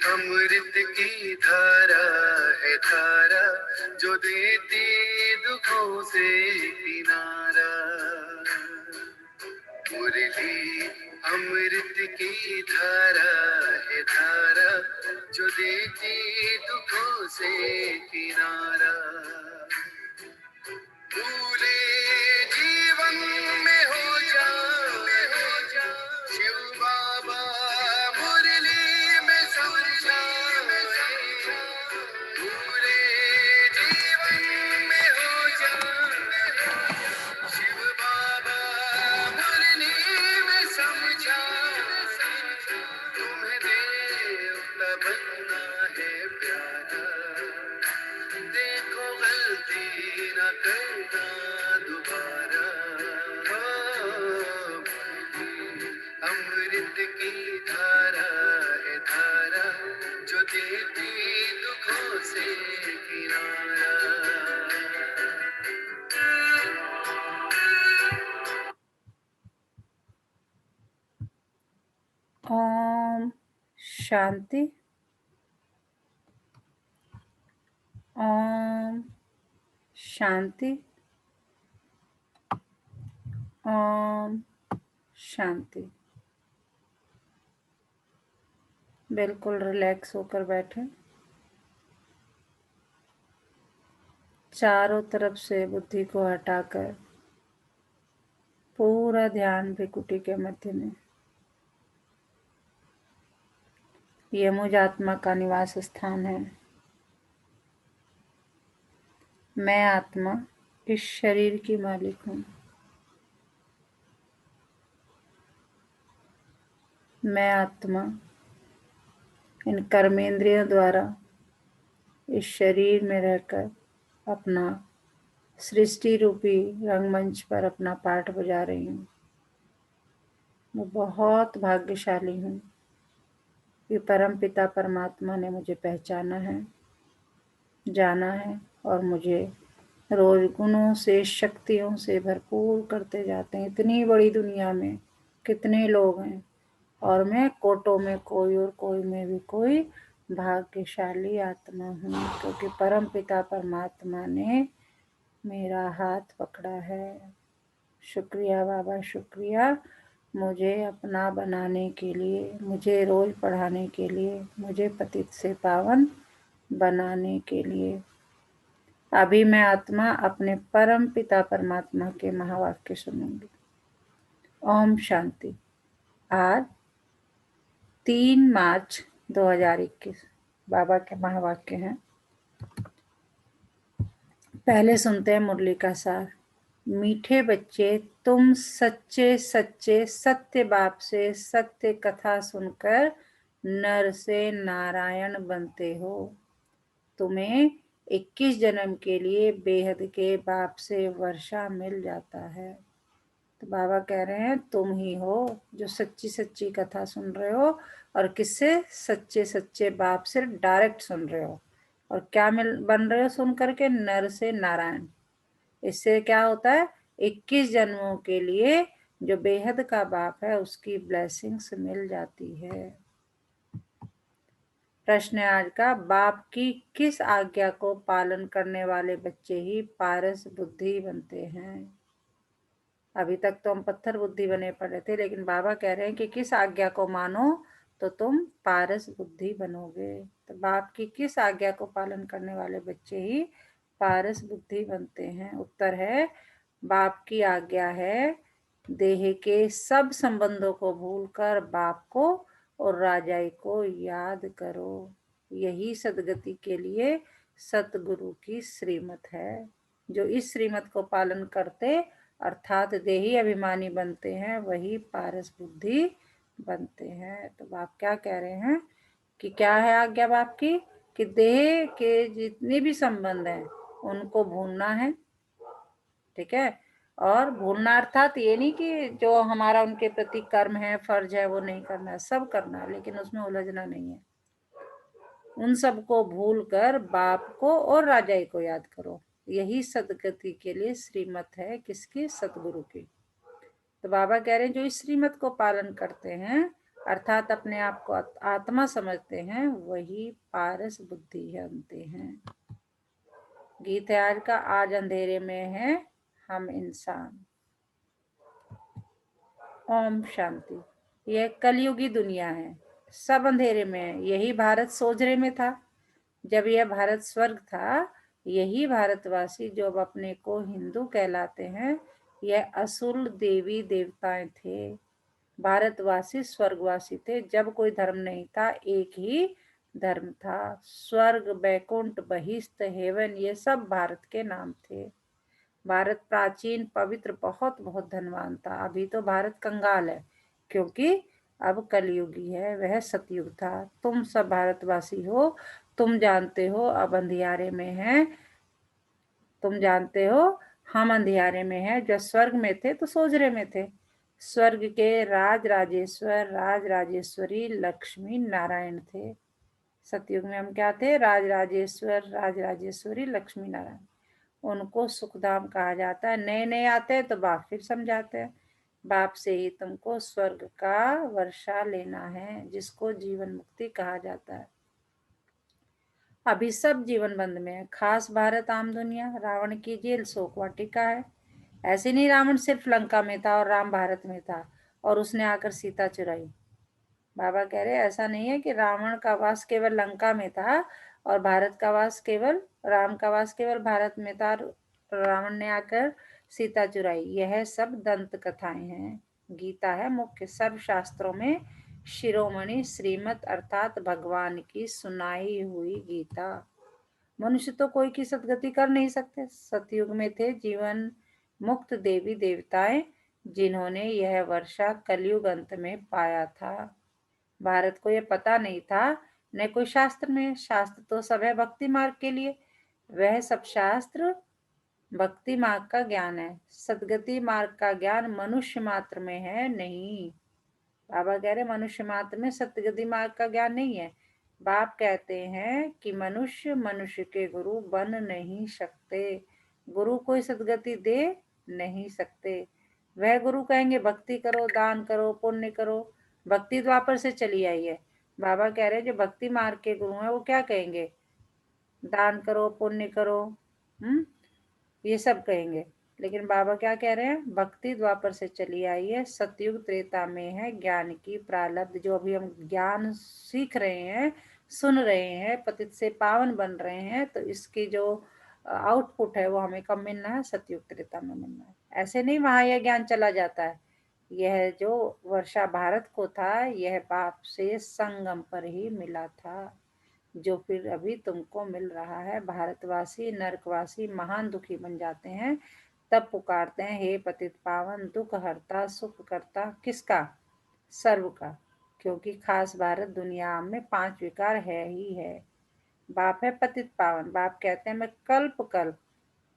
अमृत की धारा है धारा, जो देती दुखों से किनारा। मुरली अमृत की धारा है धारा, जो देती दुखों से किनारा। भूले जीवन में हो जा शिव बाबा मुरली में समझा। भूले जीवन में हो जा शिव बाबा मुरली में समझा। तुम्हें देवता बनना है प्यारा, देखो गलती न करना दोबारा। अमृत की धारा है धारा, जो देती दुखों से किनारा। ओम शांति। ओम शांति। ओम शांति। बिल्कुल रिलैक्स होकर बैठे। चारों तरफ से बुद्धि को हटाकर पूरा ध्यान भ्रिकुटी के मध्य में। यह मुझ आत्मा का निवास स्थान है। मैं आत्मा इस शरीर की मालिक हूँ। मैं आत्मा इन कर्मेंद्रियों द्वारा इस शरीर में रहकर अपना सृष्टि रूपी रंगमंच पर अपना पाठ बजा रही हूँ। मैं बहुत भाग्यशाली हूँ कि परमपिता परमात्मा ने मुझे पहचाना है, जाना है और मुझे रोज गुणों से शक्तियों से भरपूर करते जाते हैं। इतनी बड़ी दुनिया में कितने लोग हैं और मैं कोटों में कोई और कोई में भी कोई भाग्यशाली आत्मा हूँ, क्योंकि परमपिता परमात्मा ने मेरा हाथ पकड़ा है। शुक्रिया बाबा, शुक्रिया मुझे अपना बनाने के लिए, मुझे रोज पढ़ाने के लिए, मुझे पतित से पावन बनाने के लिए। अभी मैं आत्मा अपने परम पिता परमात्मा के महावाक्य सुनूंगी। ओम शांति। आज 3 मार्च 2021 बाबा के महावाक्य हैं। पहले सुनते हैं मुरली का सार। मीठे बच्चे, तुम सच्चे सच्चे सत्य बाप से सत्य कथा सुनकर नर से नारायण बनते हो। तुम्हें 21 जन्म के लिए बेहद के बाप से वर्षा मिल जाता है। तो बाबा कह रहे हैं तुम ही हो जो सच्ची सच्ची कथा सुन रहे हो, और किससे? सच्चे सच्चे बाप से डायरेक्ट सुन रहे हो। और क्या बन रहे हो सुन करके? नर से नारायण। इससे क्या होता है? 21 जन्मों के लिए जो बेहद का बाप है उसकी ब्लेसिंग्स मिल जाती है। प्रश्न है आज का, बाप की किस आज्ञा को पालन करने वाले बच्चे ही पारस बुद्धि बनते हैं? अभी तक तो हम पत्थर बुद्धि बने पड़े थे, लेकिन बाबा कह रहे हैं कि किस आज्ञा को मानो तो तुम पारस बुद्धि बनोगे। तो बाप की किस आज्ञा को पालन करने वाले बच्चे ही पारस बुद्धि बनते हैं? उत्तर है, बाप की आज्ञा है देह के सब संबंधों को भूलकर बाप को और राजाई को याद करो। यही सदगति के लिए सतगुरु की श्रीमत है। जो इस श्रीमत को पालन करते अर्थात देही अभिमानी बनते हैं, वही पारस बुद्धि बनते हैं। तो बाप क्या कह रहे हैं कि क्या है आज्ञा बाप की? कि देह के जितने भी संबंध हैं उनको भूलना है। ठीक है? और भूलना अर्थात ये नहीं कि जो हमारा उनके प्रति कर्म है, फर्ज है, वो नहीं करना है, सब करना है, लेकिन उसमें उलझना नहीं है। उन सबको भूलकर बाप को और राजाई को याद करो। यही सदगति के लिए श्रीमत है। किसकी? सतगुरु की। तो बाबा कह रहे हैं जो इस श्रीमत को पालन करते हैं अर्थात अपने आप को आत्मा समझते हैं, वही पारस बुद्धि बनते हैं। गीत है आज का, आज अंधेरे में है हम इंसान। ओम शांति। यह कलयुगी दुनिया है, सब अंधेरे में है। यही भारत सोजरे में था जब यह भारत स्वर्ग था। यही भारतवासी जो अब अपने को हिंदू कहलाते हैं, यह असुर देवी देवताएं थे। भारतवासी स्वर्गवासी थे जब कोई धर्म नहीं था, एक ही धर्म था। स्वर्ग, बैकुंठ, बहिष्ठ, हेवन, ये सब भारत के नाम थे। भारत प्राचीन, पवित्र, बहुत बहुत धनवान था। अभी तो भारत कंगाल है, क्योंकि अब कलयुगी है, वह सतयुग था। तुम सब भारतवासी हो, तुम जानते हो अब अंधियारे में है। तुम जानते हो हम अंधियारे में हैं। जो स्वर्ग में थे तो सोजरे में थे। स्वर्ग के राज राजेश्वर, राज राजेश्वरी लक्ष्मी नारायण थे। सतयुग में हम क्या थे? राज राजेश्वर, राज राजेश्वरी लक्ष्मी नारायण। उनको सुखधाम कहा जाता है। नए नए आते हैं तो बाप फिर समझाते हैं, बाप से ही तुमको स्वर्ग का वर्षा लेना है, जिसको जीवन मुक्ति कहा जाता है। अभी सब जीवन बंद में है। खास भारत आम दुनिया रावण की जेल शोक वाटिका है। ऐसे नहीं, रावण सिर्फ लंका में था और राम भारत में था और उसने आकर सीता चुराई। बाबा कह रहे ऐसा नहीं है कि रावण का वास केवल लंका में था और भारत का वास केवल, राम का वास केवल भारत में था, रावण ने आकर सीता चुराई। यह सब दंत कथाएं हैं। गीता है मुख्य, सर्व शास्त्रों में शिरोमणि श्रीमत अर्थात भगवान की सुनाई हुई गीता। मनुष्य तो कोई की सदगति कर नहीं सकते। सतयुग में थे जीवन मुक्त देवी देवताएं, जिन्होंने यह वर्षा कलयुग अंत में पाया था। भारत को यह पता नहीं था, न कोई शास्त्र में। शास्त्र तो सब है भक्ति मार्ग के लिए। वह सब शास्त्र भक्ति मार्ग का ज्ञान है। सदगति मार्ग का ज्ञान मनुष्य मात्र में है नहीं। बाबा कह रहे मनुष्य मात्र में सतगति मार्ग का ज्ञान नहीं है। बाप कहते हैं कि मनुष्य मनुष्य के गुरु बन नहीं सकते, गुरु कोई सदगति दे नहीं सकते। वह गुरु कहेंगे भक्ति करो, दान करो, पुण्य करो। भक्ति द्वापर से चली आई है। बाबा कह रहे हैं जो भक्ति मार्ग के गुरु हैं वो क्या कहेंगे? दान करो, पुण्य करो, ये सब कहेंगे। लेकिन बाबा क्या कह रहे हैं? भक्ति द्वापर से चली आई है, सतयुग त्रेता में है ज्ञान की प्रारब्ध। जो अभी हम ज्ञान सीख रहे हैं, सुन रहे हैं, पतित से पावन बन रहे हैं, तो इसकी जो आउटपुट है वो हमें कब मिलना है? सतयुग त्रेता में मिलना है। ऐसे नहीं वहां यह ज्ञान चला जाता है। यह जो वर्षा भारत को था, यह बाप से संगम पर ही मिला था, जो फिर अभी तुमको मिल रहा है। भारतवासी नरकवासी महान दुखी बन जाते हैं, तब पुकारते हैं हे पतित पावन, दुख हरता सुख करता। किसका? सर्व का। क्योंकि खास भारत दुनिया में 5 विकार है ही है। बाप है पतित पावन। बाप कहते हैं मैं कल्प कल्प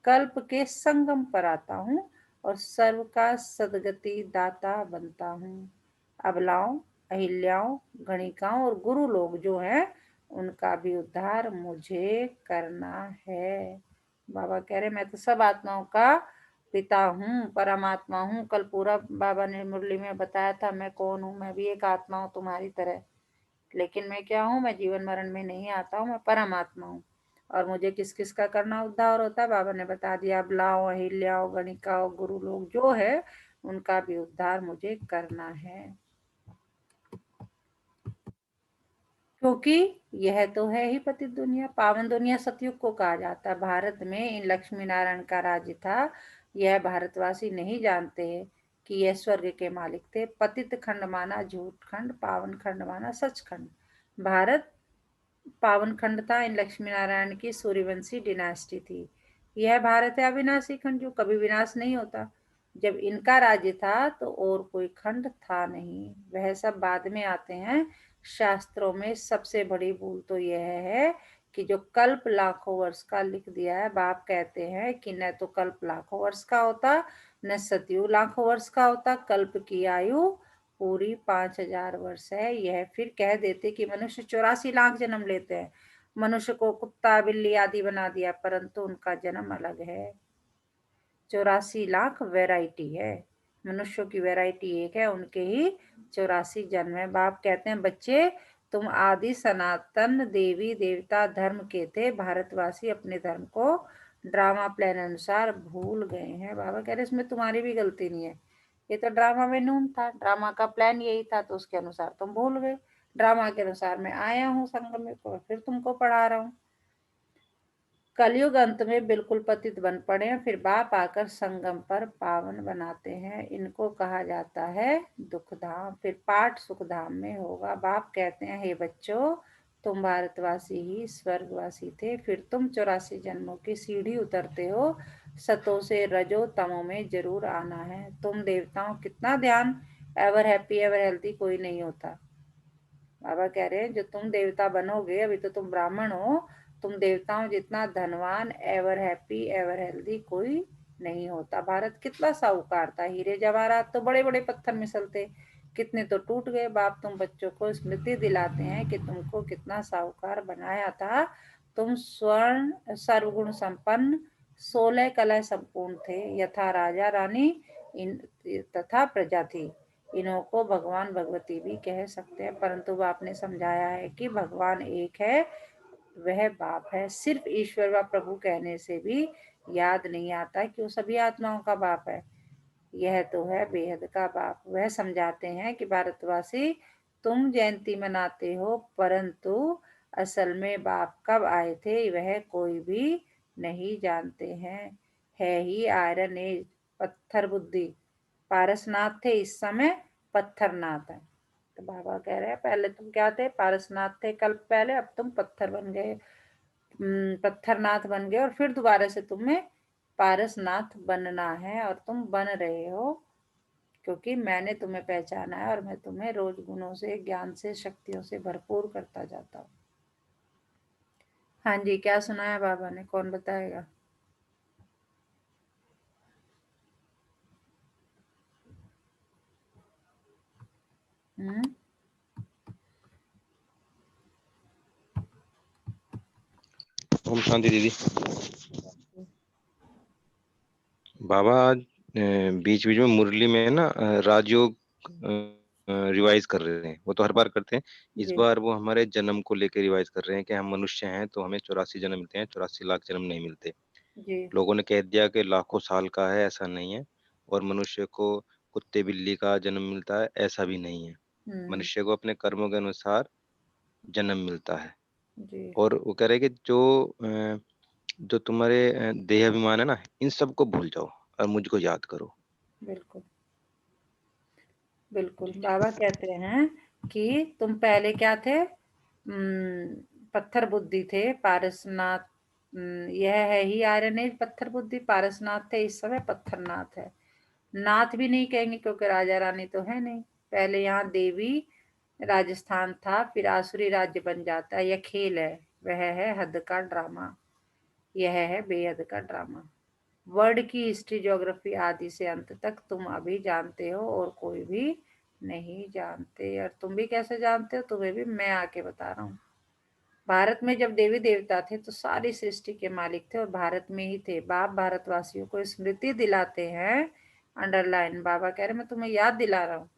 कल्प के संगम पर आता हूँ और सर्व का सदगति दाता बनता हूँ। अबलाओं, अहिल्याओं, गणिकाओं और गुरु लोग जो हैं, उनका भी उद्धार मुझे करना है। बाबा कह रहे मैं तो सब आत्माओं का पिता हूँ, परमात्मा हूँ। कल पूरा बाबा ने मुरली में बताया था मैं कौन हूँ। मैं भी एक आत्मा हूँ तुम्हारी तरह, लेकिन मैं क्या हूँ? मैं जीवन मरण में नहीं आता हूँ, मैं परमात्मा हूँ। और मुझे किस किस का करना उद्धार होता है? बाबा ने बता दिया। अबलाओ, अहिल्याओ, गणिकाओ, गुरु लोग जो है, उनका भी उद्धार मुझे करना है। क्योंकि यह तो है ही पतित दुनिया। पावन दुनिया सतयुग को कहा जाता है। भारत में इन लक्ष्मी नारायण का राज्य था। यह भारतवासी नहीं जानते कि यह स्वर्ग के मालिक थे। पतित खंड माना झूठ खंड, पावन खंड माना सच खंड। भारत पावन खंड था। इन लक्ष्मी नारायण की सूर्यवंशी डिनास्टी थी। यह भारत है अविनाशी खंड, जो कभी विनाश नहीं होता। जब इनका राज्य था तो और कोई खंड था नहीं। वह सब बाद में आते हैं। शास्त्रों में सबसे बड़ी भूल तो यह है कि जो कल्प लाखों वर्ष का लिख दिया है। बाप कहते हैं कि न तो कल्प लाखों वर्ष का होता, न सतयुग लाखों वर्ष का होता। कल्प की आयु पूरी 5000 वर्ष है। यह फिर कह देते कि मनुष्य 84 लाख जन्म लेते हैं। मनुष्य को कुत्ता बिल्ली आदि बना दिया, परंतु उनका जन्म अलग है। 84 लाख वैरायटी है। मनुष्यों की वैरायटी एक है, उनके ही 84 जन्म है। बाप कहते हैं बच्चे तुम आदि सनातन देवी देवता धर्म के थे, भारतवासी अपने धर्म को ड्रामा प्लान अनुसार भूल गए हैं। बाबा कह रहे इसमें तुम्हारी भी गलती नहीं है, ये तो ड्रामा में नून था, ड्रामा का प्लान यही था, तो उसके अनुसार तुम भूल गए। ड्रामा के अनुसार मैं आया हूँ संगम में, फिर तुमको पढ़ा रहा हूँ। कलयुग अंत में बिल्कुल पतित बन पड़े हैं, फिर बाप आकर संगम पर पावन बनाते हैं। इनको कहा जाता है दुखधाम, फिर पाठ सुखधाम में होगा। बाप कहते हैं हे बच्चों, तुम भारतवासी ही स्वर्गवासी थे, फिर तुम 84 जन्मों की सीढ़ी उतरते हो, सतो से रजो तमो में जरूर आना है। तुम देवताओं कितना ध्यान, एवर हैप्पी एवर हेल्थी कोई नहीं होता। बाबा कह रहे हैं जो तुम देवता बनोगे, अभी तो तुम ब्राह्मण हो, तुम देवताओं जितना धनवान एवर हैप्पी एवर हेल्दी कोई नहीं होता। भारत कितना साहूकार था, हीरे जवाहरात तो बड़े बड़े पत्थर मिसलते, कितने तो टूट गए। बाप तुम बच्चों को स्मृति दिलाते हैं कि तुमको कितना साहूकार बनाया था। तुम स्वर्ण सर्वगुण संपन्न 16 कला संपूर्ण थे, यथा राजा रानी इन तथा प्रजा थी। इन्हों को भगवान भगवती भी कह सकते हैं, परंतु आपने समझाया है कि भगवान एक है, वह बाप है। सिर्फ ईश्वर व प्रभु कहने से भी याद नहीं आता कि वो सभी आत्माओं का बाप है। यह तो है बेहद का बाप। वह समझाते हैं कि भारतवासी तुम जयंती मनाते हो, परंतु असल में बाप कब आए थे वह कोई भी नहीं जानते हैं। है ही आयरन एज, पत्थर बुद्धि। पारसनाथ थे, इस समय पत्थरनाथ है। तो बाबा कह रहे हैं पहले तुम क्या थे, पारसनाथ थे कल पहले, अब तुम पत्थर बन गए, पत्थरनाथ बन गए, और फिर दोबारा से तुम्हें पारसनाथ बनना है, और तुम बन रहे हो, क्योंकि मैंने तुम्हें पहचाना है और मैं तुम्हें रोज गुणों से, ज्ञान से, शक्तियों से भरपूर करता जाता हूँ। हाँ जी, क्या सुनाया बाबा ने, कौन बताएगा? हम्म। ओम शांति दीदी। बाबा आज बीच बीच में मुरली में ना राजयोग रिवाइज कर रहे हैं। वो तो हर बार करते हैं, इस जी बार वो हमारे जन्म को लेकर रिवाइज कर रहे हैं कि हम मनुष्य हैं तो हमें 84 जन्म मिलते हैं, 84 लाख जन्म नहीं मिलते। जी। लोगों ने कह दिया कि लाखों साल का है, ऐसा नहीं है। और मनुष्य को कुत्ते बिल्ली का जन्म मिलता है, ऐसा भी नहीं है। हम्म। मनुष्य को अपने कर्मों के अनुसार जन्म मिलता है। जी और वो कह रहे हैं कि जो तुम्हारे देह अभिमान है ना, इन सबको भूल जाओ और मुझको याद करो। बिल्कुल बिल्कुल। बाबा कहते हैं कि तुम पहले क्या थे, पत्थर बुद्धि थे, पारसनाथ। यह है ही आयरन एज, पत्थर बुद्धि। पारसनाथ थे, इस समय पत्थरनाथ है। नाथ भी नहीं कहेंगे क्योंकि राजा रानी तो है नहीं। पहले यहाँ देवी राजस्थान था, फिर आसुरी राज्य बन जाता है। यह खेल है, वह है हद का ड्रामा, यह है बेहद का ड्रामा। वर्ल्ड की हिस्ट्री, ज्योग्राफी आदि से अंत तक तुम अभी जानते हो और कोई भी नहीं जानते। और तुम भी कैसे जानते हो, तुम्हें भी मैं आके बता रहा हूँ। भारत में जब देवी देवता थे तो सारी सृष्टि के मालिक थे और भारत में ही थे। बाप भारतवासियों को स्मृति दिलाते हैं, अंडरलाइन। बाबा कह रहे मैं तुम्हें याद दिला रहा हूँ,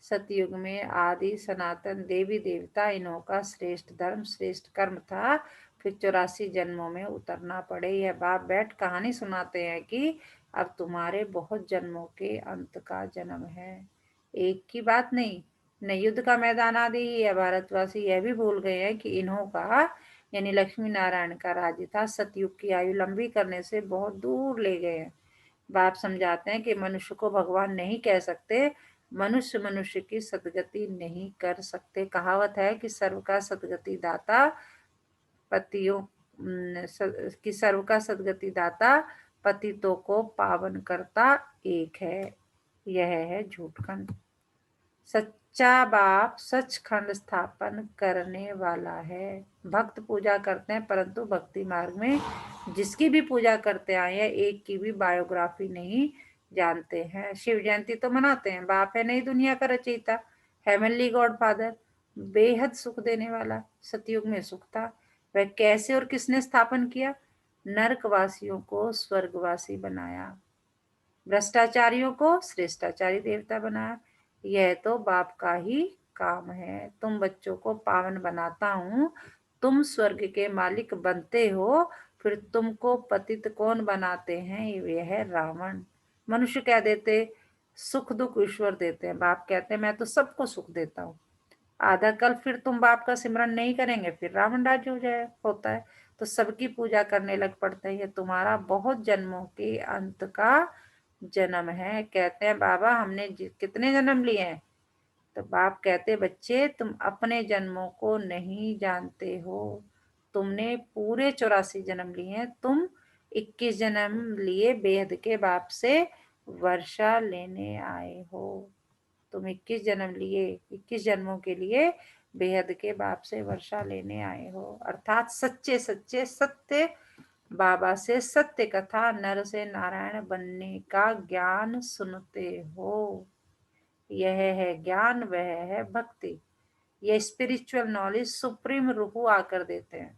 सतयुग में आदि सनातन देवी देवता, इन्हों का श्रेष्ठ धर्म श्रेष्ठ कर्म था, फिर 84 जन्मों में उतरना पड़े। यह बाप बैठ कहानी सुनाते हैं कि अब तुम्हारे बहुत जन्मों के अंत का जन्म है, एक की बात नहीं। न युद्ध का मैदान आदि ही है। भारतवासी यह भी भूल गए हैं कि इन्हों का यानी लक्ष्मी नारायण का राज्य था, सतयुग की आयु लंबी करने से बहुत दूर ले गए हैं। बाप समझाते हैं कि मनुष्य को भगवान नहीं कह सकते, मनुष्य मनुष्य की सदगति नहीं कर सकते। कहावत है कि सर्व का सदगति दाता पतियों कि सर्व का सदगति दाता पतितों को पावन करता एक है। यह है झूठखंड। सच्चा बाप सचखंड स्थापन करने वाला है। भक्त पूजा करते हैं, परंतु भक्ति मार्ग में जिसकी भी पूजा करते आए हैं, एक की भी बायोग्राफी नहीं जानते हैं। शिव जयंती तो मनाते हैं, बाप है नई दुनिया का रचयिता, हेवनली गॉड फादर, बेहद सुख देने वाला। सतयुग में सुख था, वह कैसे और किसने स्थापन किया, नरकवासियों को स्वर्गवासी बनाया। भ्रष्टाचारियों को श्रेष्ठाचारी देवता बनाया। यह तो बाप का ही काम है। तुम बच्चों को पावन बनाता हूँ, तुम स्वर्ग के मालिक बनते हो, फिर तुमको पतित कौन बनाते हैं? यह है रावण। मनुष्य क्या देते? सुख दुख ईश्वर देते हैं। बाप कहते हैं मैं तो सबको सुख देता हूँ। आधा कल फिर तुम बाप का सिमरन नहीं करेंगे, फिर रावण राज्य हो जाए होता है, तो सबकी पूजा करने लग पड़ते हैं। ये तुम्हारा बहुत जन्मों के अंत का जन्म है। कहते हैं बाबा हमने कितने जन्म लिए हैं? तो बाप कहते बच्चे तुम अपने जन्मों को नहीं जानते हो। तुमने पूरे 84 जन्म लिए हैं। तुम 21 जन्म लिए बेहद के बाप से वर्षा लेने आए हो। तुम 21 जन्म लिए, 21 जन्मों के लिए बेहद के बाप से वर्षा लेने आए हो। अर्थात सच्चे सच्चे सत्य बाबा से सत्य कथा नर से नारायण बनने का ज्ञान सुनते हो। यह है ज्ञान, वह है भक्ति। यह स्पिरिचुअल नॉलेज सुप्रीम रूह आकर देते हैं।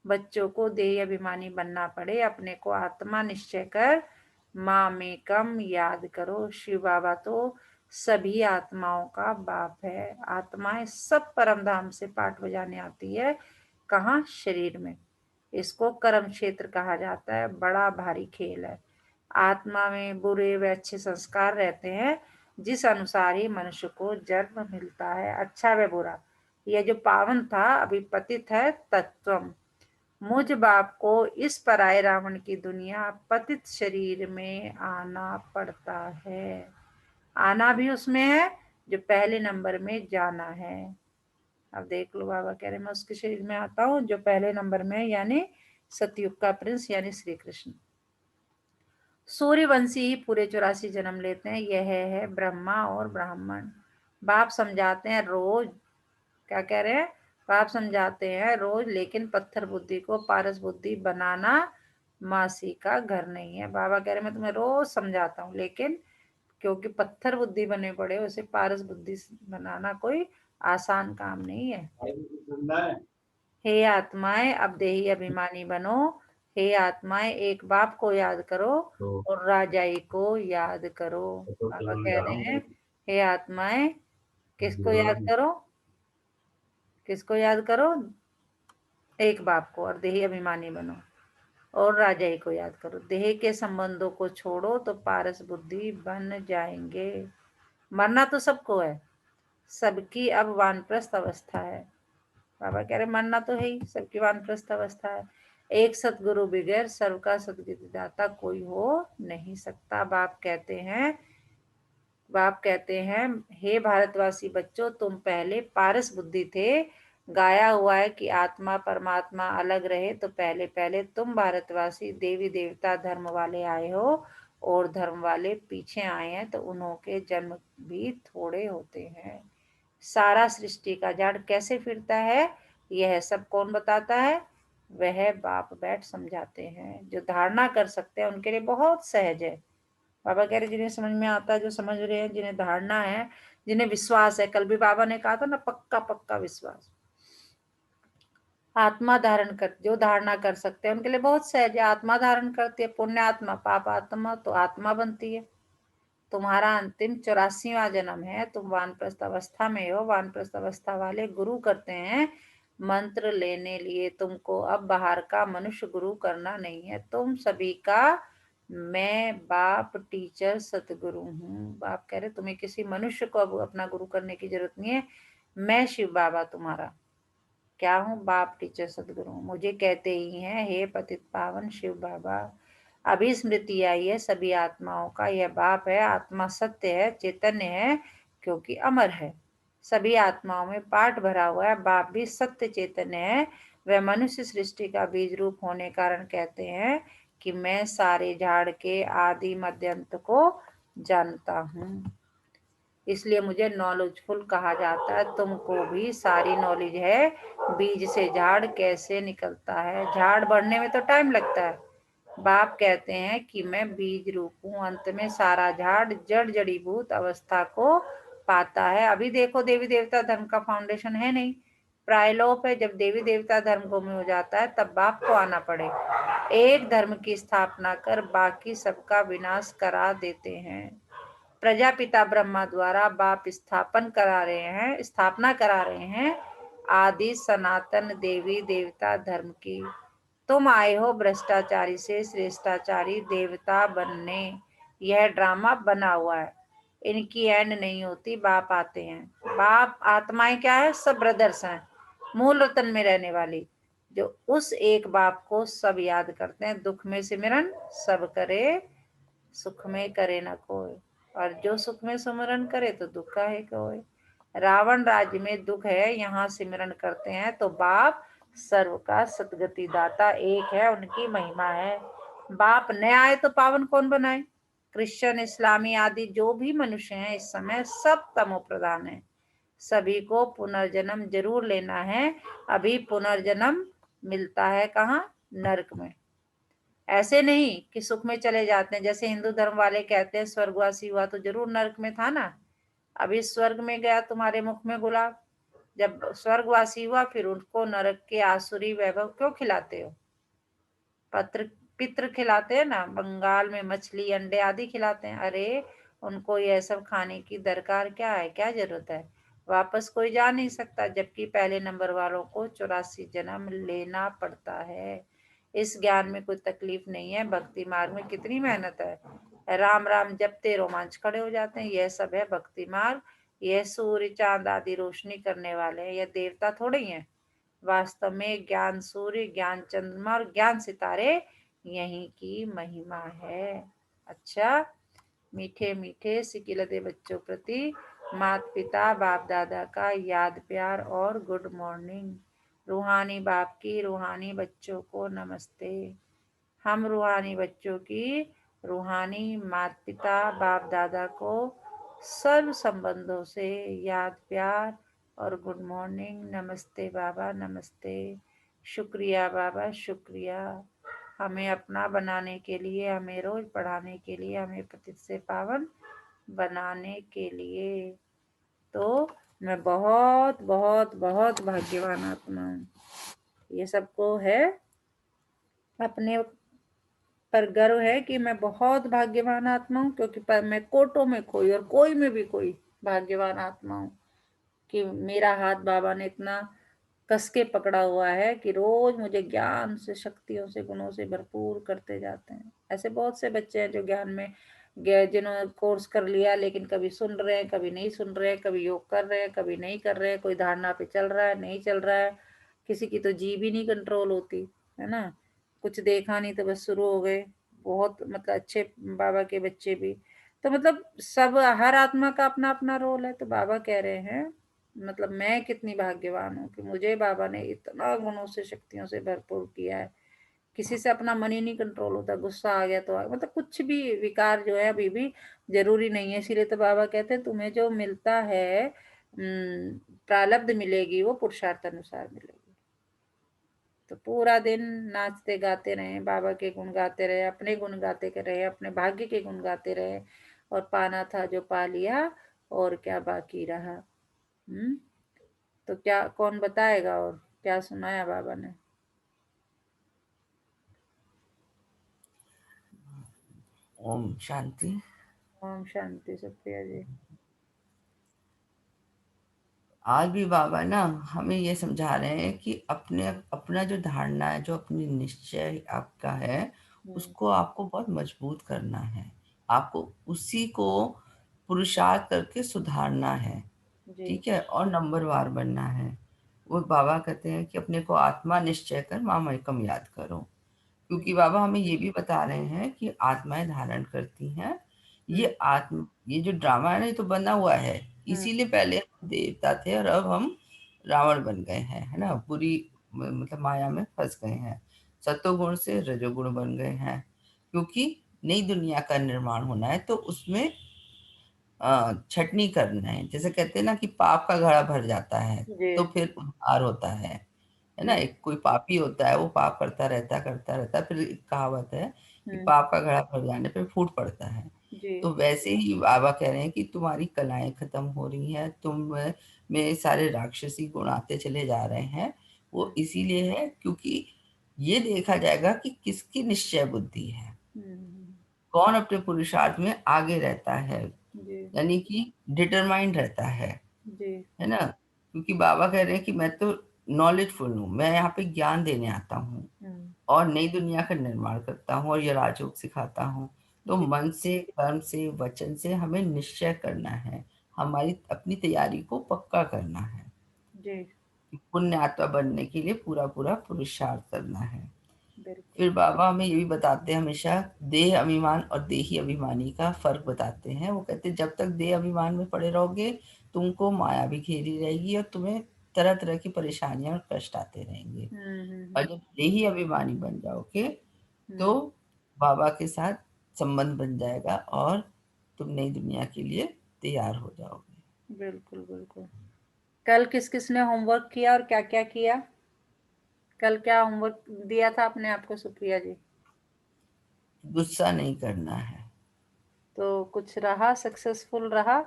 बच्चों को देह अभिमानी बनना पड़े, अपने को आत्मा निश्चय कर मामेकम याद करो। शिव बाबा तो सभी आत्माओं का बाप है। आत्माएं सब परम धाम से पाठ बजाने आती है। कहाँ? शरीर में। इसको कर्म क्षेत्र कहा जाता है। बड़ा भारी खेल है। आत्मा में बुरे व अच्छे संस्कार रहते हैं, जिस अनुसार ही मनुष्य को जन्म मिलता है, अच्छा व बुरा। यह जो पावन था अभी पतित है तत्वम। मुझ बाप को इस पराये रावण की दुनिया पतित शरीर में आना पड़ता है। आना भी उसमें है जो पहले नंबर में जाना है। अब देख लो बाबा कह रहे मैं उसके शरीर में आता हूँ जो पहले नंबर में है, यानी सतयुग का प्रिंस यानी श्री कृष्ण। सूर्यवंशी ही पूरे 84 जन्म लेते हैं। यह है ब्रह्मा और ब्राह्मण। बाप समझाते हैं रोज। क्या कह रहे हैं? बाप समझाते हैं रोज, लेकिन पत्थर बुद्धि को पारस बुद्धि बनाना मासी का घर नहीं है। बाबा कह रहे मैं तुम्हें रोज समझाता हूँ, लेकिन क्योंकि पत्थर बुद्धि बने पड़े उसे पारस बुद्धि बनाना कोई आसान काम नहीं है। हे आत्माएं अब देही अभिमानी बनो। हे आत्माएं एक बाप को याद करो और राजाई को याद करो। बाबा कह रहे हैं हे आत्माएं किसको याद करो? किसको याद करो? एक बाप को, और देही अभिमानी बनो और राजाई को याद करो। देह के संबंधों को छोड़ो तो पारस बुद्धि बन जाएंगे। मरना तो सबको है, सबकी अब वानप्रस्थ अवस्था है। बाबा कह रहे मरना तो है ही, सबकी वानप्रस्थ अवस्था है। एक सतगुरु बगैर सर्व का सदगति दाता कोई हो नहीं सकता। बाप कहते हैं हे भारतवासी बच्चों, तुम पहले पारस बुद्धि थे। गाया हुआ है कि आत्मा परमात्मा अलग रहे, तो पहले पहले तुम भारतवासी देवी देवता धर्म वाले आए हो और धर्म वाले पीछे आए हैं, तो उन्हों के जन्म भी थोड़े होते हैं। सारा सृष्टि का जाड़ कैसे फिरता है यह सब कौन बताता है? वह बाप बैठ समझाते हैं। जो धारणा कर सकते हैं उनके लिए बहुत सहज है। बाबा कह रहे जिन्हें समझ में आता है, जो समझ रहे हैं, जिन्हें धारणा है, जिन्हें विश्वास है। कल भी बाबा ने कहा था ना, पक्का पक्का विश्वास। आत्मा धारण कर, जो धारणा कर सकते हैं उनके लिए बहुत सहज है। आत्मा धारण करती है, पुण्य आत्मा पाप आत्मा तो आत्मा बनती है। तुम्हारा अंतिम 84वां जन्म है। तुम वानप्रस्थ अवस्था में हो। वानप्रस्थ अवस्था वाले गुरु करते हैं मंत्र लेने लिए। तुमको अब बाहर का मनुष्य गुरु करना नहीं है। तुम सभी का मैं बाप टीचर सतगुरु हूँ। बाप कह रहे तुम्हें किसी मनुष्य को अब अपना गुरु करने की जरूरत नहीं है। मैं शिव बाबा तुम्हारा क्या हूँ? बाप टीचर सतगुरु। मुझे कहते ही हैं हे पतित पावन शिव बाबा। अभी स्मृति आई है सभी आत्माओं का। यह बाप है, आत्मा सत्य है, चैतन्य है, क्योंकि अमर है। सभी आत्माओं में पाठ भरा हुआ है। बाप भी सत्य चैतन्य है। वह मनुष्य सृष्टि का बीज रूप होने कारण कहते हैं कि मैं सारे झाड़ के आदि मध्य अंत को जानता हूँ, इसलिए मुझे नॉलेजफुल कहा जाता है। तुमको भी सारी नॉलेज है बीज से झाड़ कैसे निकलता है। झाड़ बढ़ने में तो टाइम लगता है। बाप कहते हैं कि मैं बीज रूप हूँ। अंत में सारा झाड़ जड़ जड़ीभूत अवस्था को पाता है। अभी देखो देवी देवता धर्म का फाउंडेशन है नहीं, प्रायलोप है, जब देवी देवता धर्म गुम हो जाता है तब बाप को आना पड़े, एक धर्म की स्थापना कर बाकी सबका विनाश करा देते हैं। प्रजापिता ब्रह्मा द्वारा बाप स्थापना करा रहे हैं आदि सनातन देवी देवता धर्म की। तुम आए हो भ्रष्टाचारी से श्रेष्ठाचारी देवता बनने, यह ड्रामा बना हुआ है, इनकी एंड नहीं होती, बाप आते हैं। बाप आत्माएं क्या है? सब ब्रदर्स हैं, मूल रतन में रहने वाली, जो उस एक बाप को सब याद करते हैं। दुख में सिमरन सब करे, सुख में करे न कोई, और जो सुख में सिमरन करे तो दुख का है कोई। रावण राज्य में दुख है, यहाँ सिमरन करते हैं तो बाप सर्व का सदगति दाता एक है, उनकी महिमा है। बाप न आए तो पावन कौन बनाए? क्रिश्चियन, इस्लामी आदि जो भी मनुष्य हैं इस समय सब तमो प्रधान है, सभी को पुनर्जन्म जरूर लेना है। अभी पुनर्जन्म मिलता है कहाँ? नरक में। ऐसे नहीं कि सुख में चले जाते हैं, जैसे हिंदू धर्म वाले कहते हैं स्वर्गवासी हुआ तो जरूर नरक में था ना। अभी स्वर्ग में गया तुम्हारे मुख में गुलाब, जब स्वर्गवासी हुआ फिर उनको नरक के आसुरी वैभव क्यों खिलाते हो? पित्र खिलाते हैं ना, बंगाल में मछली अंडे आदि खिलाते हैं। अरे उनको यह सब खाने की दरकार क्या है, क्या जरूरत है? वापस कोई जा नहीं सकता, जबकि पहले नंबर वालों को 84 जन्म लेना पड़ता है। इस ज्ञान में कोई तकलीफ नहीं है, भक्ति मार्ग में कितनी मेहनत है। राम राम जपते रोमांच खड़े हो जाते हैं, यह सब है भक्ति मार्ग। यह सूर्य चांद आदि रोशनी करने वाले हैं, यह देवता थोड़े ही हैं। वास्तव में ज्ञान सूर्य, ज्ञान चंद्रमा और ज्ञान सितारे यहीं की महिमा है। अच्छा, मीठे मीठे सिकिलते बच्चों प्रति माता पिता बाप दादा का याद प्यार और गुड मॉर्निंग। रूहानी बाप की रूहानी बच्चों को नमस्ते। हम रूहानी बच्चों की रूहानी माता पिता बाप दादा को सर्व संबंधों से याद प्यार और गुड मॉर्निंग। नमस्ते बाबा, नमस्ते। शुक्रिया बाबा, शुक्रिया, हमें अपना बनाने के लिए, हमें रोज पढ़ाने के लिए, हमें पतित से पावन बनाने के लिए। तो मैं बहुत बहुत बहुत भाग्यवान आत्मा हूँ। ये सबको है अपने पर गर्व है कि मैं बहुत भाग्यवान आत्मा हूँ, क्योंकि मैं कोटों में कोई और कोई में भी कोई भाग्यवान आत्मा हूँ कि मेरा हाथ बाबा ने इतना कस के पकड़ा हुआ है कि रोज मुझे ज्ञान से, शक्तियों से, गुणों से भरपूर करते जाते हैं। ऐसे बहुत से बच्चे हैं जो ज्ञान में गए, जिन्होंने कोर्स कर लिया लेकिन कभी सुन रहे हैं, कभी नहीं सुन रहे हैं, कभी योग कर रहे हैं, कभी नहीं कर रहे हैं, कोई धारणा पे चल रहा है, नहीं चल रहा है, किसी की तो जीभ ही नहीं कंट्रोल होती है ना, कुछ देखा नहीं तो बस शुरू हो गए। बहुत मतलब अच्छे बाबा के बच्चे भी, तो मतलब सब, हर आत्मा का अपना अपना रोल है। तो बाबा कह रहे हैं मतलब मैं कितनी भाग्यवान हूँ कि मुझे बाबा ने इतना गुणों से, शक्तियों से भरपूर किया है। किसी से अपना मन ही नहीं कंट्रोल होता, गुस्सा आ गया तो मतलब कुछ भी विकार जो है अभी भी जरूरी नहीं है। इसीलिए तो बाबा कहते हैं तुम्हें जो मिलता है प्रारब्ध मिलेगी, वो पुरुषार्थ अनुसार मिलेगी। तो पूरा दिन नाचते गाते रहे, बाबा के गुण गाते रहे, अपने गुण गाते रहे, अपने भाग्य के गुण गाते रहे, और पाना था जो पा लिया, और क्या बाकी रहा। तो क्या कौन बताएगा और क्या सुनाया बाबा ने? ओम शांति। ओम शांति। सुप्रिया जी। आज भी बाबा ना हमें ये समझा रहे हैं कि अपने अपना जो धारणा है, जो अपनी निश्चय आपका है, उसको आपको बहुत मजबूत करना है। आपको उसी को पुरुषार्थ करके सुधारना है, जी ठीक है, और नंबरवार बनना है। वो बाबा कहते हैं कि अपने को आत्मा निश्चय कर मामेकम याद करो, क्योंकि बाबा हमें ये भी बता रहे हैं कि आत्माएं धारण करती हैं। ये जो ड्रामा है ना, ये तो बना हुआ है, इसीलिए पहले हम देवता थे और अब हम रावण बन गए हैं, है ना, बुरी मतलब माया में फंस गए हैं, सत्वगुण से रजोगुण बन गए हैं, क्योंकि नई दुनिया का निर्माण होना है तो उसमें छटनी करना है। जैसे कहते हैं ना कि पाप का घड़ा भर जाता है जी तो फिर उद्धार होता है ना। एक कोई पापी होता है, वो पाप करता रहता है, फिर एक कहावत है कि पाप का घड़ा भर जाने पे फूट पड़ता है। जी। तो वैसे ही बाबा कह रहे हैं कि तुम्हारी कलाएं खत्म हो रही हैं, तुम में सारे राक्षसी गुण आते चले जा रहे हैं। वो इसीलिए है क्योंकि ये देखा जाएगा कि किसकी निश्चय बुद्धि है, कौन अपने पुरुषार्थ में आगे रहता है, जी। यानी कि डिटरमाइंड रहता जी। है ना? क्योंकि बाबा कह रहे हैं कि मैं तो नॉलेजफुल हूँ, मैं यहाँ पे ज्ञान देने आता हूँ और नई दुनिया का निर्माण करता हूँ और ये राजयोग सिखाता हूँ। तो जी। मन से, कर्म से, वचन से हमें निश्चय करना है, हमारी अपनी तैयारी को पक्का करना है, जी। पुण्य आत्मा बनने के लिए पूरा पूरा पुरुषार्थ करना है। बिल्कुल। फिर बाबा हमें ये भी बताते हैं हमेशा, देह अभिमान और देही अभिमानी का फर्क बताते हैं। वो कहते हैं जब तक देह अभिमान में पड़े रहोगे, तुमको माया भी घेरी रहेगी और तुम्हें तरह तरह की परेशानियां और कष्ट आते रहेंगे। और जब देही अभिमानी बन जाओगे तो बाबा के साथ संबंध बन जाएगा और तुम नई दुनिया के लिए तैयार हो जाओगे। बिल्कुल बिल्कुल। कल किस किस ने होमवर्क किया और क्या क्या किया? कल क्या होमवर्क दिया था अपने आप को सुप्रिया जी? गुस्सा नहीं करना है। तो कुछ रहा, सक्सेसफुल रहा?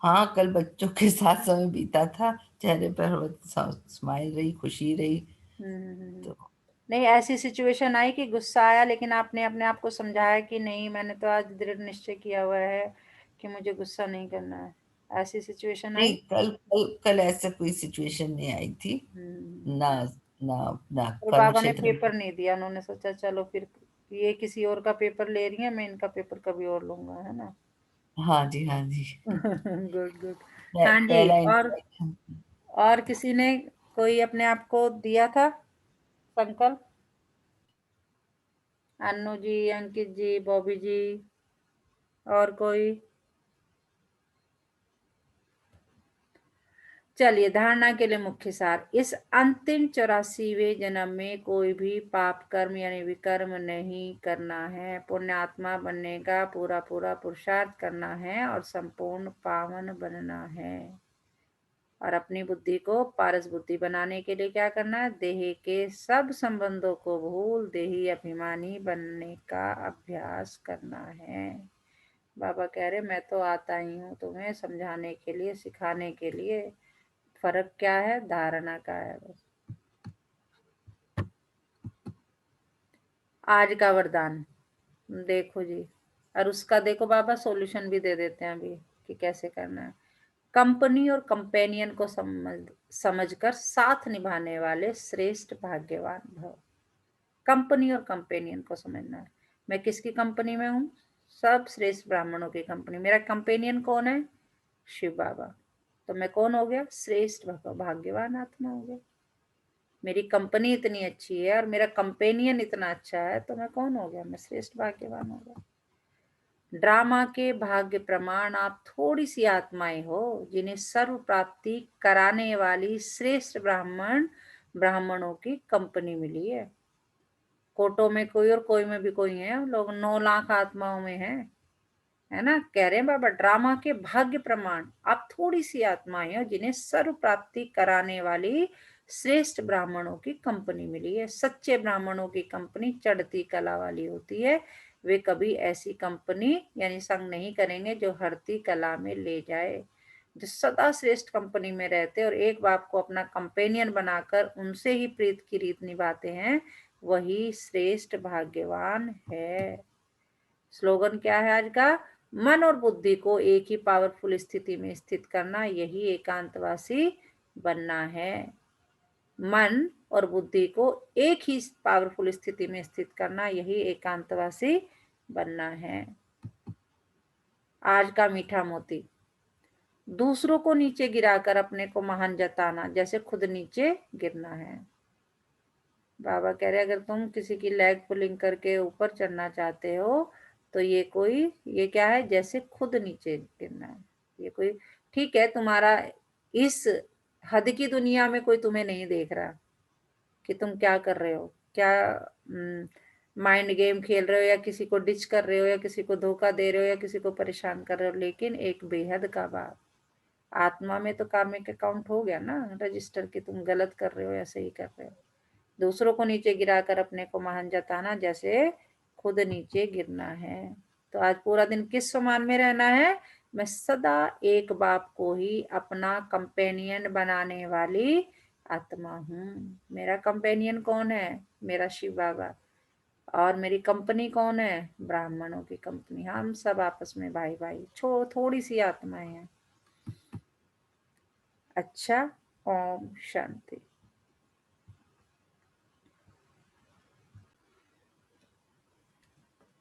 हाँ, कल बच्चों के साथ समय बीता था, चेहरे पर स्माइल रही, खुशी रही। तो नहीं, ऐसी सिचुएशन आई कि गुस्सा आया लेकिन आपने अपने आप को समझाया कि नहीं, मैंने तो आज दृढ़ निश्चय किया हुआ है कि मुझे गुस्सा नहीं करना है, ऐसी सिचुएशन नहीं, आई? कल ऐसा कोई सिचुएशन नहीं आई थी। ना ना ना और कर्म बाबा ने क्षेत्र में। पेपर नहीं दिया, उन्होंने सोचा चलो फिर ये किसी और का पेपर ले रही है, मैं इनका पेपर कभी और लूंगा, है ना? हाँ जी, हाँ जी। Good good. हाँ जी। पहला और इंट्रोडक्शन। और किसी ने कोई अपने आप को दिया था संकल्प? अन्नू जी, अंकित जी, बॉबी जी, और कोई? चलिए, धारणा के लिए मुख्य सार। इस अंतिम 84वें जन्म में कोई भी पाप कर्म यानी विकर्म नहीं करना है, पुण्य आत्मा बनने का पूरा पूरा पुरुषार्थ करना है और संपूर्ण पावन बनना है। और अपनी बुद्धि को पारस बुद्धि बनाने के लिए क्या करना है? देह के सब संबंधों को भूल देही अभिमानी बनने का अभ्यास करना है। बाबा कह रहे मैं तो आता ही हूँ तुम्हें समझाने के लिए, सिखाने के लिए। फर्क क्या है? धारणा का है बस। आज का वरदान देखो जी, और उसका देखो बाबा सॉल्यूशन भी दे देते हैं अभी कि कैसे करना है। कंपनी और कंपेनियन को समझकर साथ निभाने वाले श्रेष्ठ भाग्यवान भव। कंपनी और कंपेनियन को समझना है। मैं किसकी कंपनी में हूँ? सब श्रेष्ठ ब्राह्मणों की कंपनी। मेरा कंपेनियन कौन है? शिव बाबा। तो मैं कौन हो गया? श्रेष्ठ भाग्यवान आत्मा हो गया। मेरी कंपनी इतनी अच्छी है और मेरा कंपेनियन इतना अच्छा है, तो मैं कौन हो गया? मैं श्रेष्ठ भाग्यवान हो गया। ड्रामा के भाग्य प्रमाण आप थोड़ी सी आत्माएं हो जिन्हें सर्व प्राप्ति कराने वाली श्रेष्ठ ब्राह्मणों की कंपनी मिली है। कोटों में कोई और कोई में भी कोई है, हम लोग 9 लाख आत्माओं में है ना? कह रहे हैं बाबा, ड्रामा के भाग्य प्रमाण आप थोड़ी सी आत्माएं हो जिन्हें सर्व प्राप्ति कराने वाली श्रेष्ठ ब्राह्मणों की कंपनी मिली है। सच्चे ब्राह्मणों की कंपनी चढ़ती कला वाली होती है। वे कभी ऐसी कंपनी यानी संग नहीं करेंगे जो हरती कला में ले जाए। जो सदा श्रेष्ठ कंपनी में रहते और एक बाप को अपना कंपेनियन बनाकर उनसे ही प्रीत की रीत निभाते हैं, वही श्रेष्ठ भाग्यवान है। स्लोगन क्या है आज का? मन और बुद्धि को एक ही पावरफुल स्थिति में स्थित करना, यही एकांतवासी बनना है। मन और बुद्धि को एक ही पावरफुल स्थिति में स्थित करना, यही एकांतवासी बनना है। आज का मीठा मोती। दूसरों को नीचे गिराकर अपने को महान जताना जैसे खुद नीचे गिरना है। बाबा कह रहे अगर तुम किसी की लेग पुलिंग करके ऊपर चढ़ना चाहते हो तो ये क्या है? जैसे खुद नीचे गिरना है। ये कोई ठीक है, तुम्हारा इस हद की दुनिया में कोई तुम्हें नहीं देख रहा कि तुम क्या कर रहे हो, क्या माइंड गेम खेल रहे हो या किसी को डिच कर रहे हो या किसी को धोखा दे रहे हो या किसी को परेशान कर रहे हो। लेकिन एक बेहद का बात, आत्मा में तो कार्मिक अकाउंट हो गया ना रजिस्टर कि तुम गलत कर रहे हो या सही कर रहे हो। दूसरों को नीचे गिराकर अपने को महान जताना जैसे खुद नीचे गिरना है। तो आज पूरा दिन किस सम्मान में रहना है? मैं सदा एक बाप को ही अपना कंपेनियन बनाने वाली आत्मा हूँ। मेरा कंपेनियन कौन है? मेरा शिव बाबा। और मेरी कंपनी कौन है? ब्राह्मणों की कंपनी। हम सब आपस में भाई भाई, थोड़ी सी आत्माएं हैं। अच्छा, ओम शांति।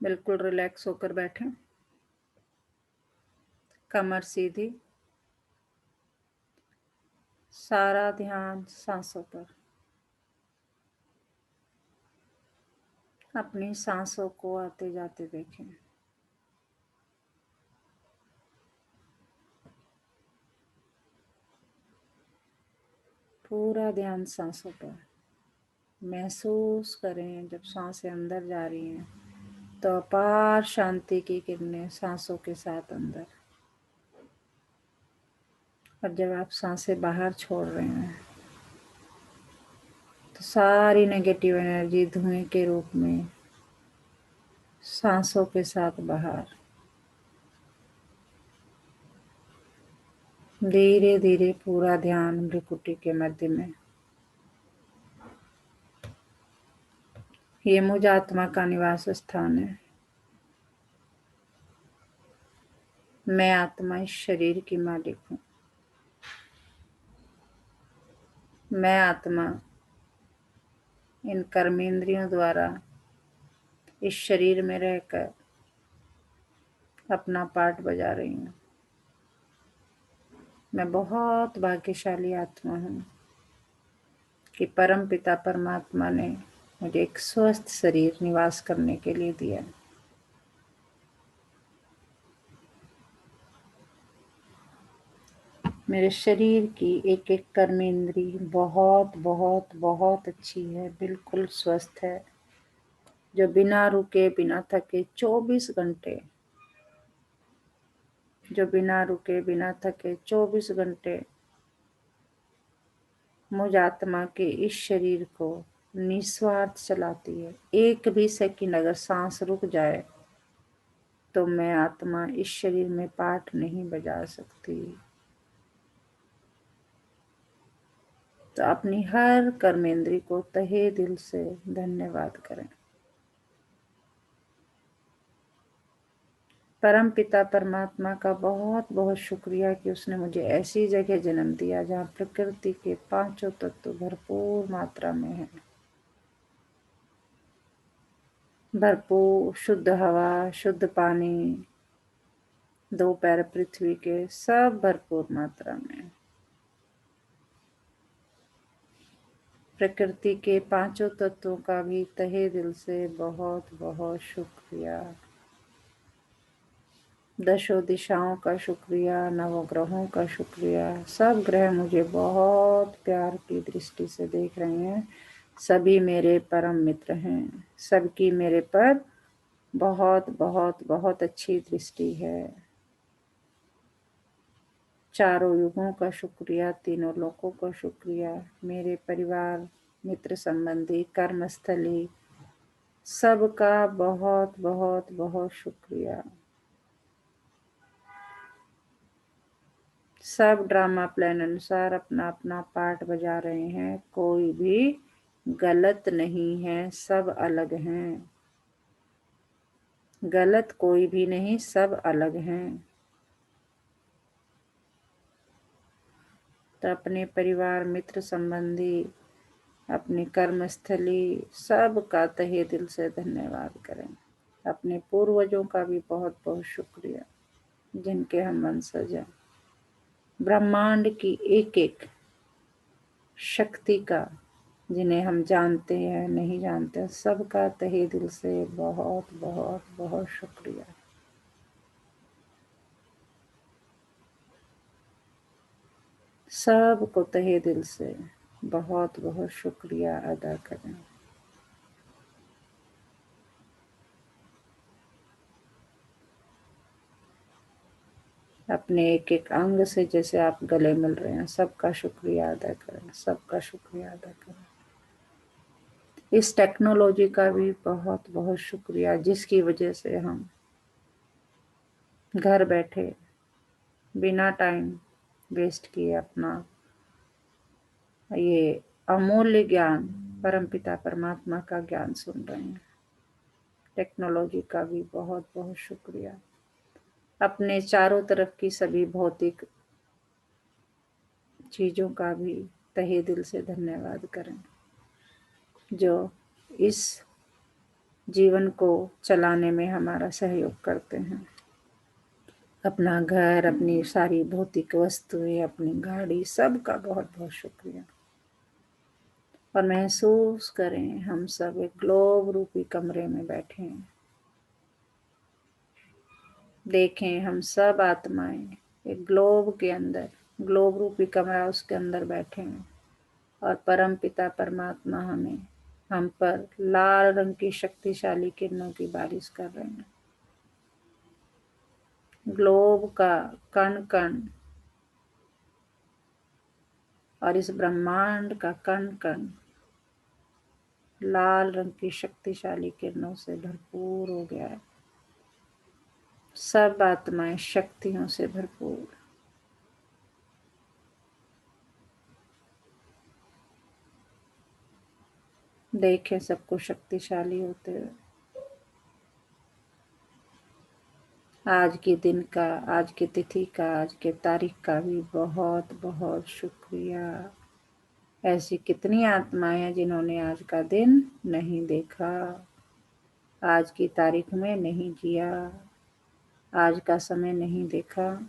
बिल्कुल रिलैक्स होकर बैठें, कमर सीधी, सारा ध्यान सांसों पर। अपनी सांसों को आते जाते देखें। पूरा ध्यान सांसों पर। महसूस करें जब सांसें अंदर जा रही हैं तो अपार शांति की किरणें सांसों के साथ अंदर, और जब आप सांसें बाहर छोड़ रहे हैं तो सारी नेगेटिव एनर्जी धुएं के रूप में सांसों के साथ बाहर। धीरे धीरे पूरा ध्यान भ्रुकुटी के मध्य में। ये मुझ आत्मा का निवास स्थान है। मैं आत्मा इस शरीर की मालिक हूँ। मैं आत्मा इन कर्मेंद्रियों द्वारा इस शरीर में रहकर अपना पार्ट बजा रही हूँ। मैं बहुत भाग्यशाली आत्मा हूँ कि परम पिता परमात्मा ने मुझे एक स्वस्थ शरीर निवास करने के लिए दिया। मेरे शरीर की एक एक कर्मेंद्री बहुत बहुत बहुत अच्छी है, बिल्कुल स्वस्थ है, जो बिना रुके बिना थके 24 घंटे, जो बिना रुके बिना थके 24 घंटे मुझ आत्मा के इस शरीर को निस्वार्थ चलाती है। एक भी सेकंड अगर सांस रुक जाए तो मैं आत्मा इस शरीर में पार्ट नहीं बजा सकती। तो अपनी हर कर्मेंद्री को तहे दिल से धन्यवाद करें। परम पिता परमात्मा का बहुत बहुत शुक्रिया कि उसने मुझे ऐसी जगह जन्म दिया जहाँ प्रकृति के पांचों तत्व भरपूर मात्रा में है। भरपूर शुद्ध हवा, शुद्ध पानी, 2 पैर पृथ्वी के, सब भरपूर मात्रा में। प्रकृति के पांचों तत्वों का भी तहे दिल से बहुत बहुत शुक्रिया। दशों दिशाओं का शुक्रिया, नवग्रहों का शुक्रिया। सब ग्रह मुझे बहुत प्यार की दृष्टि से देख रहे हैं। सभी मेरे परम मित्र हैं। सबकी मेरे पर बहुत बहुत बहुत अच्छी दृष्टि है। चारों युगों का शुक्रिया, तीनों लोकों का शुक्रिया। मेरे परिवार, मित्र, संबंधी, कर्मस्थली, सबका बहुत बहुत बहुत शुक्रिया। सब ड्रामा प्लान अनुसार अपना अपना पार्ट बजा रहे हैं। कोई भी गलत नहीं है, सब अलग हैं। गलत कोई भी नहीं, सब अलग हैं। तो अपने परिवार, मित्र, संबंधी, अपनी कर्मस्थली, सब का तहे दिल से धन्यवाद करें। अपने पूर्वजों का भी बहुत बहुत शुक्रिया जिनके हम वंशज हैं। ब्रह्मांड की एक एक शक्ति का, जिन्हें हम जानते हैं नहीं जानते, सबका तहे दिल से बहुत बहुत बहुत शुक्रिया। सबको तहे दिल से बहुत बहुत शुक्रिया अदा करें। अपने एक एक अंग से जैसे आप गले मिल रहे हैं, सबका शुक्रिया अदा करें, सबका शुक्रिया अदा करें। इस टेक्नोलॉजी का भी बहुत बहुत शुक्रिया जिसकी वजह से हम घर बैठे बिना टाइम वेस्ट किए अपना ये अमूल्य ज्ञान परमपिता परमात्मा का ज्ञान सुन रहे हैं। टेक्नोलॉजी का भी बहुत बहुत शुक्रिया। अपने चारों तरफ की सभी भौतिक चीजों का भी तहे दिल से धन्यवाद करें जो इस जीवन को चलाने में हमारा सहयोग करते हैं। अपना घर, अपनी सारी भौतिक वस्तुएं, अपनी गाड़ी, सबका बहुत बहुत शुक्रिया। और महसूस करें हम सब एक ग्लोब रूपी कमरे में बैठे हैं। देखें हम सब आत्माएं एक ग्लोब के अंदर, ग्लोब रूपी कमरा उसके अंदर बैठे हैं और परम पिता परमात्मा हम पर लाल रंग की शक्तिशाली किरणों की बारिश कर रहे हैं। ग्लोब का कण कण और इस ब्रह्मांड का कण कण लाल रंग की शक्तिशाली किरणों से भरपूर हो गया है। सब आत्माएं शक्तियों से भरपूर। देखें सबको शक्तिशाली होते हुए। आज के दिन का, आज की तिथि का, आज के तारीख का भी बहुत बहुत शुक्रिया। ऐसी कितनी आत्माएं हैं जिन्होंने आज का दिन नहीं देखा, आज की तारीख में नहीं जिया, आज का समय नहीं देखा।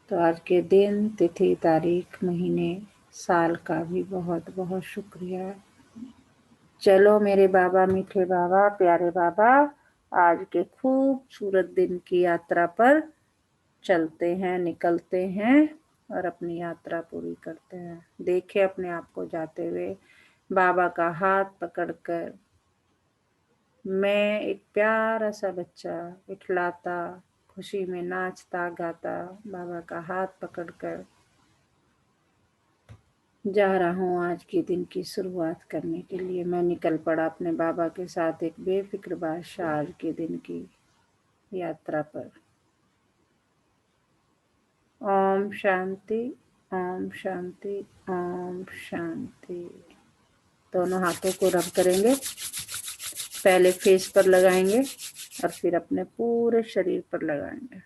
तो आज के दिन, तिथि, तारीख, महीने, साल का भी बहुत बहुत शुक्रिया। चलो मेरे बाबा, मीठे बाबा, प्यारे बाबा, आज के खूबसूरत दिन की यात्रा पर चलते हैं, निकलते हैं और अपनी यात्रा पूरी करते हैं। देखे अपने आप को जाते हुए बाबा का हाथ पकड़कर। मैं एक प्यारा सा बच्चा इठलाता, खुशी में नाचता गाता बाबा का हाथ पकड़कर जा रहा हूँ आज के दिन की शुरुआत करने के लिए। मैं निकल पड़ा अपने बाबा के साथ एक बेफिक्र बादशाह आज के दिन की यात्रा पर। ओम शांति, ओम शांति, ओम शांति। दोनों हाथों को रब करेंगे, पहले फेस पर लगाएंगे और फिर अपने पूरे शरीर पर लगाएंगे।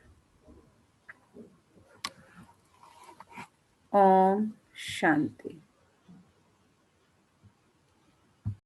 ओम शांति।